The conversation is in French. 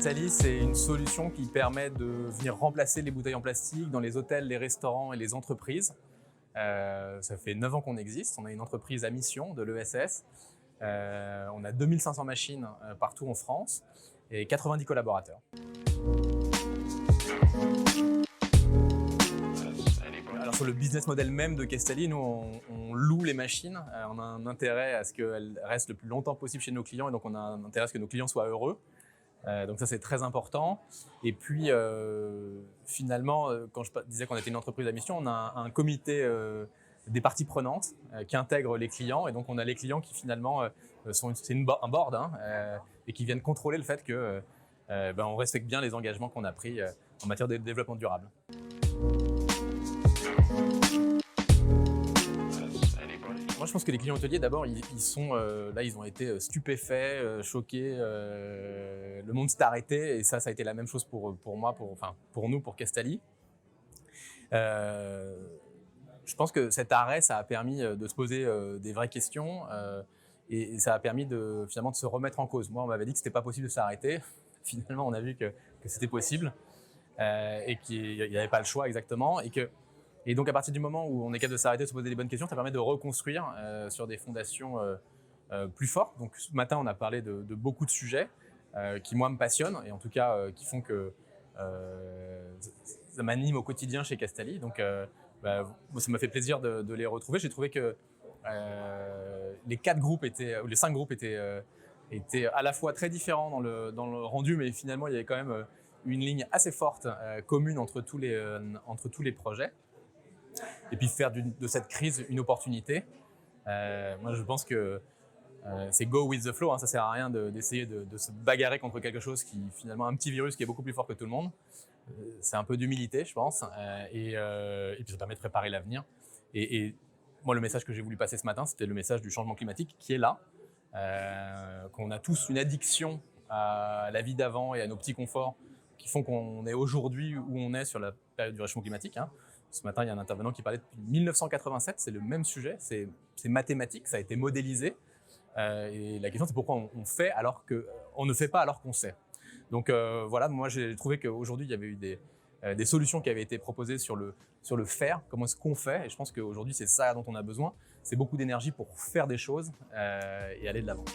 Castali, c'est une solution qui permet de venir remplacer les bouteilles en plastique dans les hôtels, les restaurants et les entreprises. Ça fait 9 ans qu'on existe. On a une entreprise à mission de l'ESS. On a 2500 machines partout en France et 90 collaborateurs. Alors sur le business model même de Castali, nous on loue les machines. On a un intérêt à ce qu'elles restent le plus longtemps possible chez nos clients et donc on a un intérêt à ce que nos clients soient heureux. Donc ça c'est très important. Et puis finalement, quand je disais qu'on était une entreprise à mission, on a un comité des parties prenantes qui intègre les clients. Et donc on a les clients qui finalement c'est un board et qui viennent contrôler le fait que on respecte bien les engagements qu'on a pris en matière de développement durable. Moi, je pense que les clients hôteliers, d'abord, ils sont là, ils ont été stupéfaits, choqués. Le monde s'est arrêté et ça a été la même chose pour moi, pour nous, pour Castali. Je pense que cet arrêt, ça a permis de se poser des vraies questions et ça a permis finalement de se remettre en cause. Moi, on m'avait dit que c'était pas possible de s'arrêter. Finalement, on a vu que c'était possible et qu'il n'y avait pas le choix exactement Et donc, à partir du moment où on est capable de s'arrêter, de se poser les bonnes questions, ça permet de reconstruire sur des fondations plus fortes. Donc, ce matin, on a parlé de beaucoup de sujets qui, moi, me passionnent et en tout cas qui font que ça m'anime au quotidien chez Castali. Donc, ça m'a fait plaisir de les retrouver. J'ai trouvé que les 5 groupes étaient à la fois très différents dans le rendu, mais finalement, il y avait quand même une ligne assez forte commune entre tous les projets. Et puis faire de cette crise une opportunité. Moi, je pense que c'est go with the flow. Ça sert à rien d'essayer de se bagarrer contre quelque chose qui, finalement, un petit virus qui est beaucoup plus fort que tout le monde. C'est un peu d'humilité, je pense. Et puis, ça permet de préparer l'avenir. Et moi, le message que j'ai voulu passer ce matin, c'était le message du changement climatique qui est là. Qu'on a tous une addiction à la vie d'avant et à nos petits conforts qui font qu'on est aujourd'hui où on est sur la période du réchauffement climatique. Ce matin, il y a un intervenant qui parlait depuis 1987, c'est le même sujet, c'est mathématique, ça a été modélisé. Et la question, c'est pourquoi on fait alors qu'on ne fait pas alors qu'on sait. Donc voilà, moi j'ai trouvé qu'aujourd'hui, il y avait eu des solutions qui avaient été proposées sur le faire, comment est-ce qu'on fait. Et je pense qu'aujourd'hui, c'est ça dont on a besoin. C'est beaucoup d'énergie pour faire des choses et aller de l'avant.